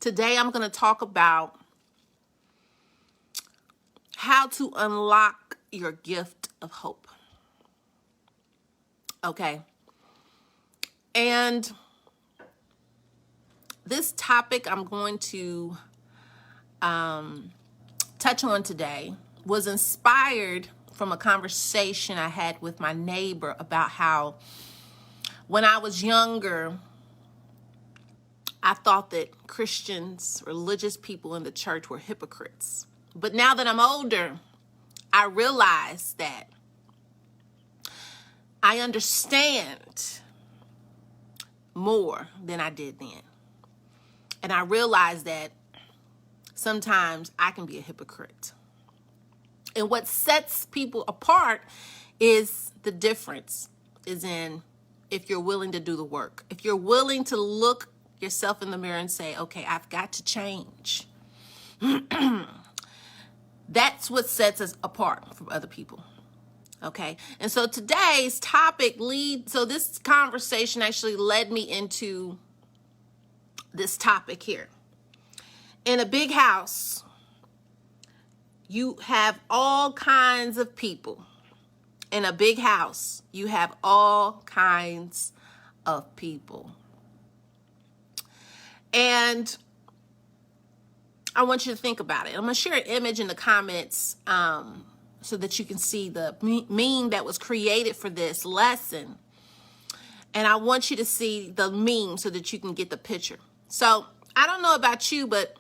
Today I'm going to talk about how to unlock your gift of hope. Okay. And this topic I'm going to touch on today was inspired from a conversation I had with my neighbor about how when I was younger, I thought that Christians, religious people in the church were hypocrites. But now that I'm older, I realize that I understand more than I did then. And I realize that sometimes I can be a hypocrite. And what sets people apart is the difference is in if you're willing to do the work. If you're willing to look yourself in the mirror and say, okay, I've got to change. That's what sets us apart from other people. Okay. And so today's topic so this conversation actually led me into this topic here. In a big house, you have all kinds of people. In a big house, you have all kinds of people. And I want you to think about it. I'm going to share an image in the comments so that you can see the meme that was created for this lesson. And I want you to see the meme so that you can get the picture. So I don't know about you, but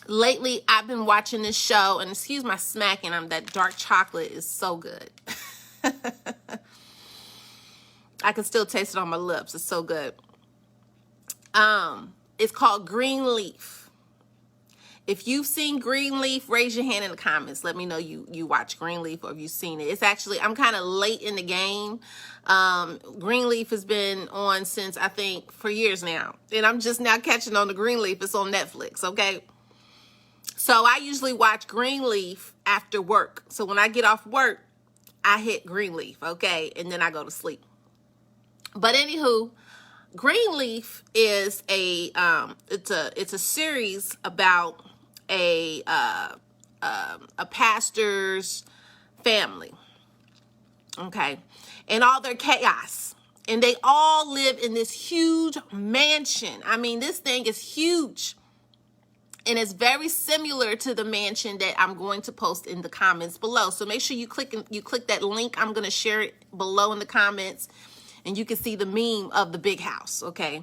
lately I've been watching this show, and excuse my smacking, that dark chocolate is so good. I can still taste it on my lips. It's so good. It's called Greenleaf. If you've seen Greenleaf, raise your hand in the comments. Let me know you watch Greenleaf or if you've seen it. It's actually, I'm kind of late in the game. Greenleaf has been on since, I think, for years now. And I'm just now catching on to Greenleaf. It's on Netflix, okay? So I usually watch Greenleaf after work. So when I get off work, I hit Greenleaf, okay? And then I go to sleep. But anywho, Greenleaf is it's a series about a pastor's family, okay, and all their chaos, and they all live in this huge mansion. I mean, this thing is huge, and it's very similar to the mansion that I'm going to post in the comments below. So make sure you click that link. I'm going to share it below in the comments. And you can see the meme of the big house, okay?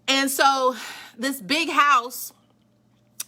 And so this big house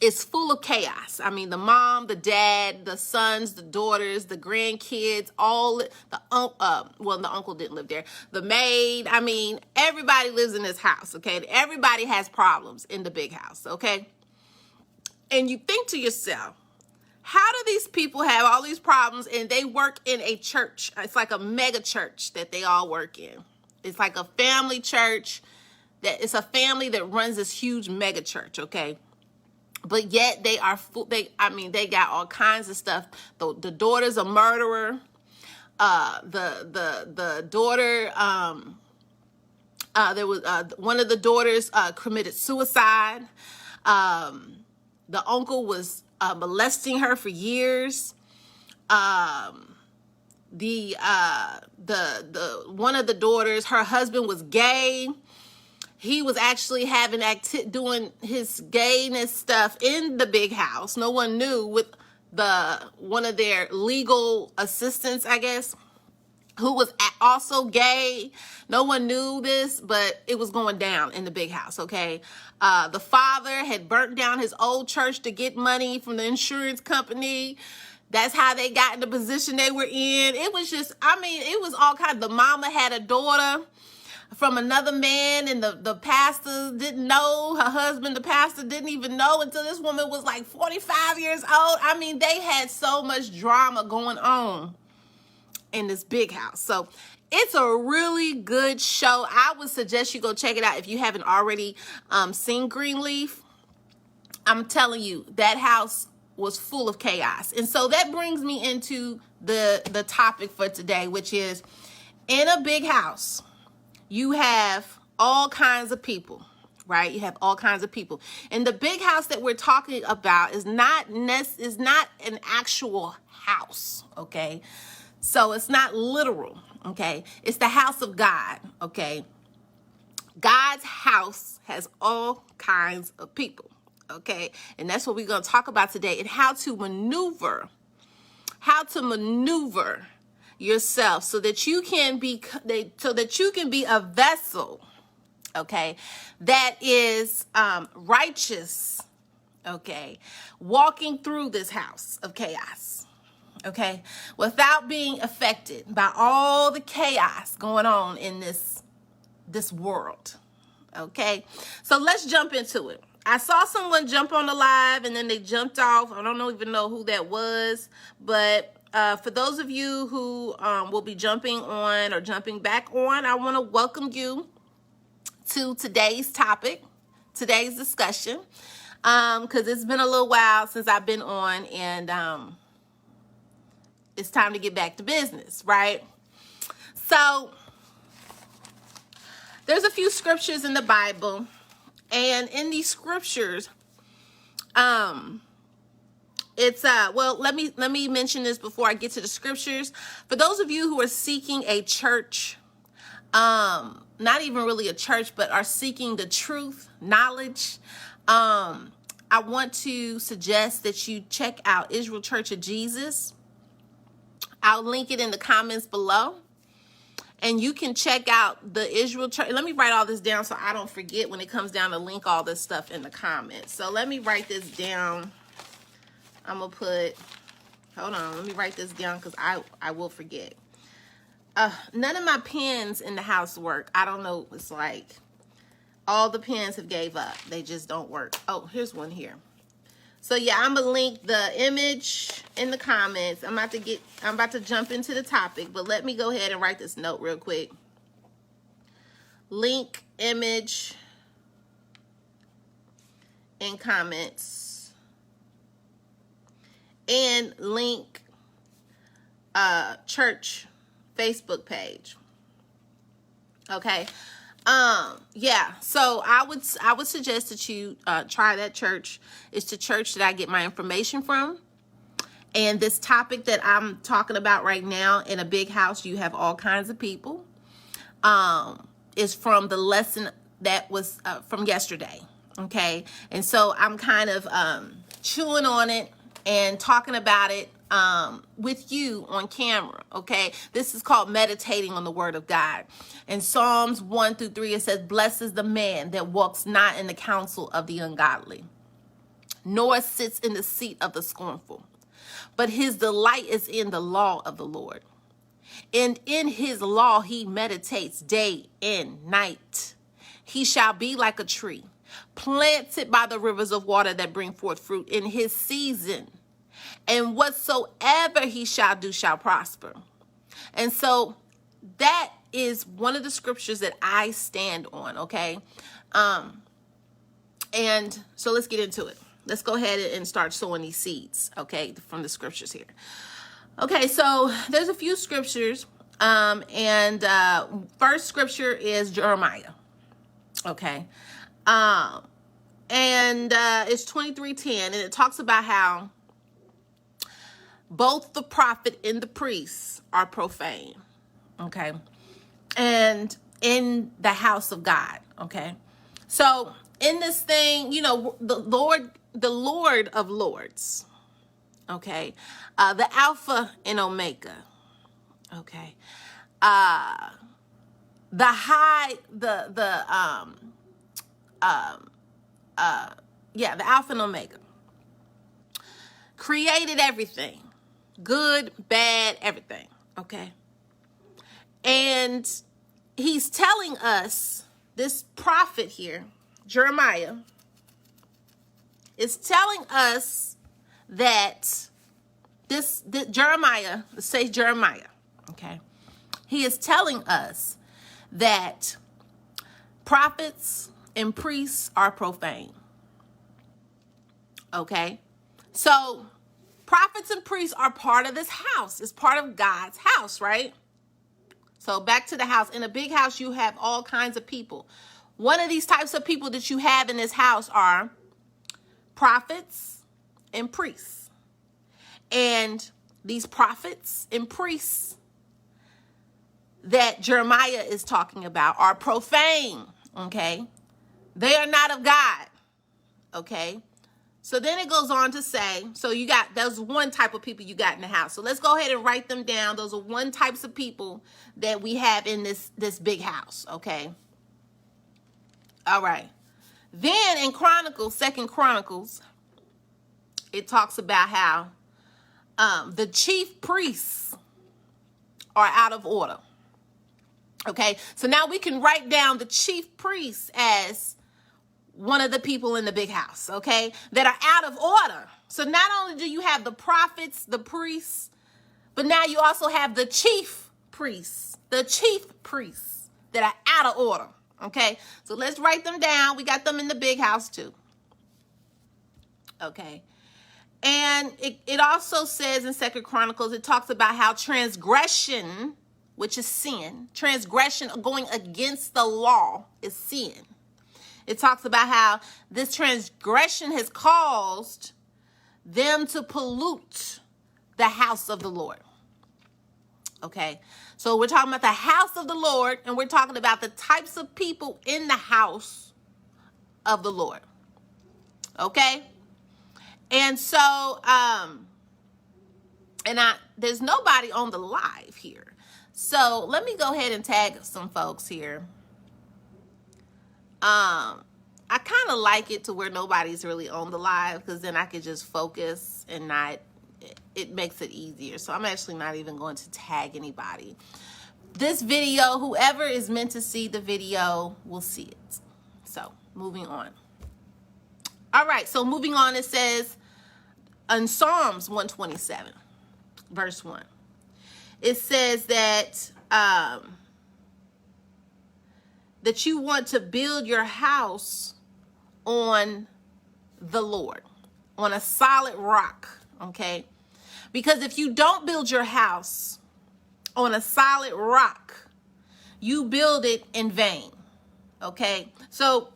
is full of chaos. I mean, the mom, the dad, the sons, the daughters, the grandkids, the uncle didn't live there. The maid, I mean, everybody lives in this house, okay? Everybody has problems in the big house, okay? And you think to yourself, how do these people have all these problems and they work in a church? It's like a mega church that they all work in. It's like a family church. It's a family that runs this huge mega church, okay? But yet they got all kinds of stuff. The daughter's a murderer. The daughter, there was one of the daughters committed suicide. The uncle was molesting her for years. The one of the daughters, her husband was gay. He was actually doing his gayness stuff in the big house. No one knew, with one of their legal assistants, I guess, who was also gay. No one knew this, but it was going down in the big house, okay? The father had burnt down his old church to get money from the insurance company. That's how they got in the position they were in. It was just, it was all kinds. The mama had a daughter from another man, and the pastor didn't know. Her husband, the pastor, didn't even know until this woman was like 45 years old. I mean, they had so much drama going on in this big house. So it's a really good show. I would suggest you go check it out if you haven't already seen Greenleaf. I'm telling you, that house was full of chaos. And so that brings me into the topic for today, which is, in a big house, you have all kinds of people, right? You have all kinds of people. And the big house that we're talking about is not an actual house, okay? So it's not literal, okay? It's the house of God, okay? God's house has all kinds of people, okay? And that's what we're going to talk about today, and how to maneuver yourself so that you can be a vessel, okay, that is righteous, okay, walking through this house of chaos, okay, without being affected by all the chaos going on in this world, okay? So let's jump into it. I saw someone jump on the live and then they jumped off. I don't even know who that was, but for those of you who will be jumping on or jumping back on, I want to welcome you to today's topic, today's discussion, because it's been a little while since I've been on, and it's time to get back to business, right? So there's a few scriptures in the Bible, and in these scriptures, it's let me mention this before I get to the scriptures. For those of you who are seeking a church, not even really a church, but are seeking the truth, knowledge, I want to suggest that you check out Israel Church of Jesus. I'll link it in the comments below. And you can check out the Israel Church. Let me write all this down so I don't forget when it comes down to link all this stuff in the comments. So let me write this down. I'm going to put, hold on, let me write this down because I will forget. None of my pens in the house work. I don't know. It's like all the pens have gave up. They just don't work. Oh, here's one here. So yeah, I'm going to link the image in the comments. I'm about to jump into the topic, but let me go ahead and write this note real quick. Link image in comments, and link church Facebook page. Okay. Yeah, so I would suggest that you try that church. It's the church that I get my information from. And this topic that I'm talking about right now, in a big house, you have all kinds of people, is from the lesson that was from yesterday. Okay. And so I'm kind of chewing on it and talking about it with you on camera, okay? This is called meditating on the word of God. In Psalms 1-3, it says, "Blessed is the man that walks not in the counsel of the ungodly, nor sits in the seat of the scornful, but his delight is in the law of the Lord. And in his law he meditates day and night. He shall be like a tree planted by the rivers of water that bring forth fruit in his season. And whatsoever he shall do shall prosper." And so that is one of the scriptures that I stand on, okay? And so let's get into it. Let's go ahead and start sowing these seeds, okay, from the scriptures here. Okay, so there's a few scriptures, and first scripture is Jeremiah, okay? And it's 23:10, and it talks about how both the prophet and the priest are profane, okay? And in the house of God, okay? So in this thing, you know, the Lord of Lords, okay? The Alpha and Omega, okay? The Alpha and Omega created everything. Good, bad, everything, okay? And he's telling us, this prophet here, Jeremiah, is telling us that Jeremiah, let's say Jeremiah, okay? He is telling us that prophets and priests are profane, okay? So prophets and priests are part of this house. It's part of God's house, right? So back to the house. In a big house, you have all kinds of people. One of these types of people that you have in this house are prophets and priests. And these prophets and priests that Jeremiah is talking about are profane, okay? They are not of God, okay? So then it goes on to say, so you got, there's one type of people you got in the house. So let's go ahead and write them down. Those are one types of people that we have in this big house, okay? All right. Then in Chronicles, 2 Chronicles, it talks about how the chief priests are out of order. Okay, so now we can write down the chief priests as one of the people in the big house, okay, that are out of order. So not only do you have the prophets, the priests, but now you also have the chief priests that are out of order. Okay, so let's write them down. We got them in the big house too. Okay. And it also says in 2 Chronicles, it talks about how transgression, which is sin, transgression going against the law is sin. It talks about how this transgression has caused them to pollute the house of the Lord. Okay, so we're talking about the house of the Lord, and we're talking about the types of people in the house of the Lord. Okay, and so, there's nobody on the live here. So let me go ahead and tag some folks here. I kind of like it to where nobody's really on the live, because then I could just focus and not, it makes it easier. So I'm actually not even going to tag anybody. This video, whoever is meant to see the video will see it. So moving on. All right, so moving on, it says in Psalms 127, verse 1, it says that that you want to build your house on the Lord, on a solid rock, okay? Because if you don't build your house on a solid rock, you build it in vain, okay? So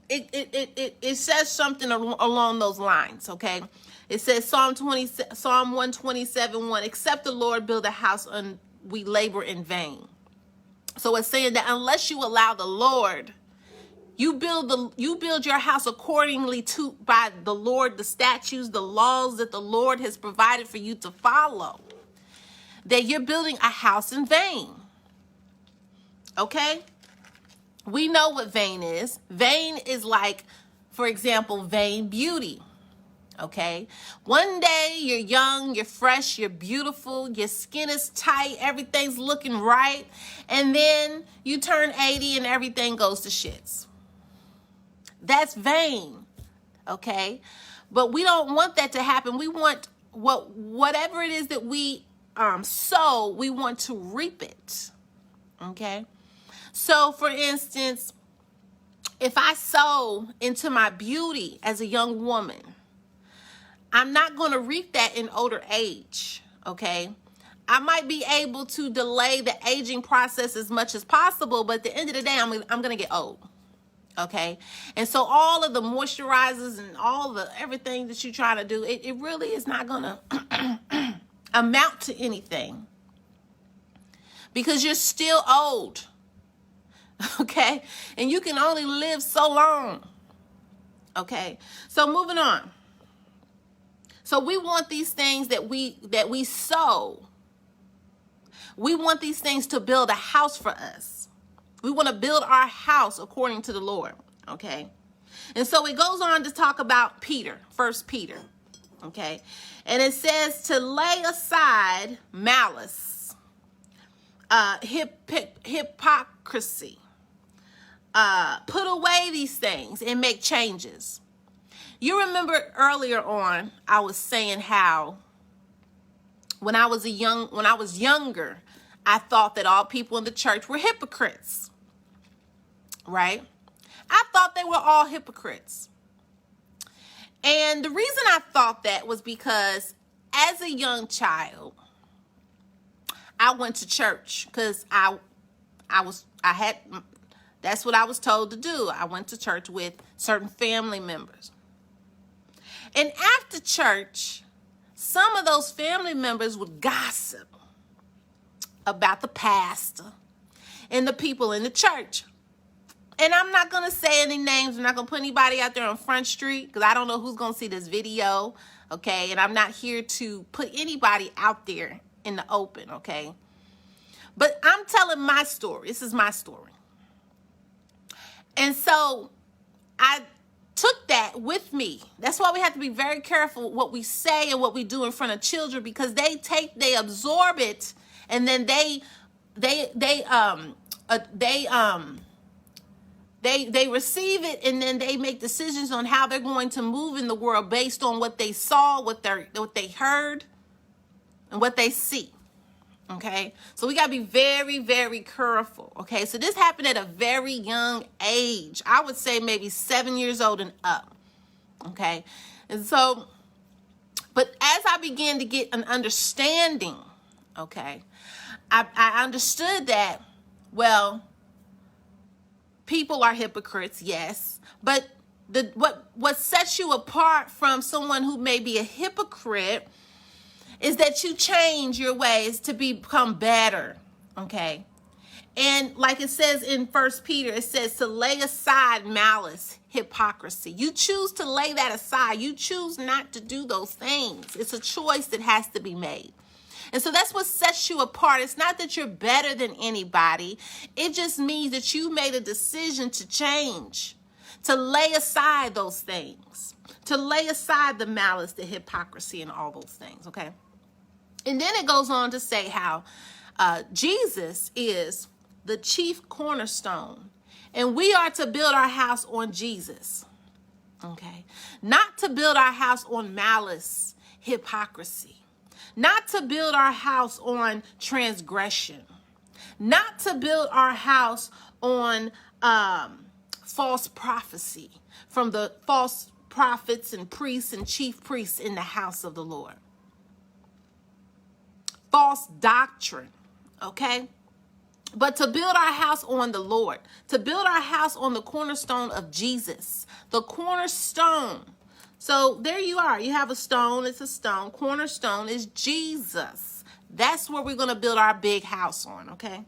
it says something along those lines, okay? It says Psalm 127:1, except the Lord build a house, and we labor in vain. So it's saying that unless you allow the Lord, you build your house accordingly to by the Lord, the statutes, the laws that the Lord has provided for you to follow, that you're building a house in vain. Okay? We know what vain is. Vain is like, for example, vain beauty. Okay? One day you're young, you're fresh, you're beautiful, your skin is tight, everything's looking right, and then you turn 80 and everything goes to shits. That's vain. Okay? But we don't want that to happen. We want whatever it is that we sow, we want to reap it. Okay? So, for instance, if I sow into my beauty as a young woman, I'm not going to reap that in older age, okay? I might be able to delay the aging process as much as possible, but at the end of the day, I'm going to get old, okay? And so all of the moisturizers and all the everything that you try to do, it really is not going to amount to anything, because you're still old, okay? And you can only live so long, okay? So moving on. So we want these things that we sow. We want these things to build a house for us. We want to build our house according to the Lord, okay? And so it goes on to talk about Peter, 1 Peter, okay? And it says to lay aside malice, hypocrisy, put away these things and make changes. You remember earlier on, I was saying how when I was younger, I thought that all people in the church were hypocrites, right? I thought they were all hypocrites. And the reason I thought that was because as a young child, I went to church because I had That's what I was told to do. I went to church with certain family members. And after church, some of those family members would gossip about the pastor and the people in the church. And I'm not going to say any names. I'm not going to put anybody out there on Front Street because I don't know who's going to see this video, okay? And I'm not here to put anybody out there in the open, okay? But I'm telling my story. This is my story. And so I took that with me. That's why we have to be very careful what we say and what we do in front of children, because they absorb it, and then they receive it, and then they make decisions on how they're going to move in the world based on what they saw, what they heard, and what they see. Okay, so we got to be very, very careful. Okay, so this happened at a very young age. I would say maybe 7 years old and up. Okay, and so, but as I began to get an understanding, okay, I understood that, well, people are hypocrites, yes, but what sets you apart from someone who may be a hypocrite is that you change your ways to become better, okay? And like it says in 1 Peter, it says to lay aside malice, hypocrisy. You choose to lay that aside. You choose not to do those things. It's a choice that has to be made. And so that's what sets you apart. It's not that you're better than anybody. It just means that you made a decision to change, to lay aside those things, to lay aside the malice, the hypocrisy, and all those things, okay? And then it goes on to say how Jesus is the chief cornerstone, and we are to build our house on Jesus, okay? Not to build our house on malice, hypocrisy, not to build our house on transgression, not to build our house on false prophecy from the false prophets and priests and chief priests in the house of the Lord. False doctrine, okay? But to build our house on the Lord, to build our house on the cornerstone of Jesus, the cornerstone. So there you are. You have a stone. It's a stone. Cornerstone is Jesus. That's where we're going to build our big house on, okay?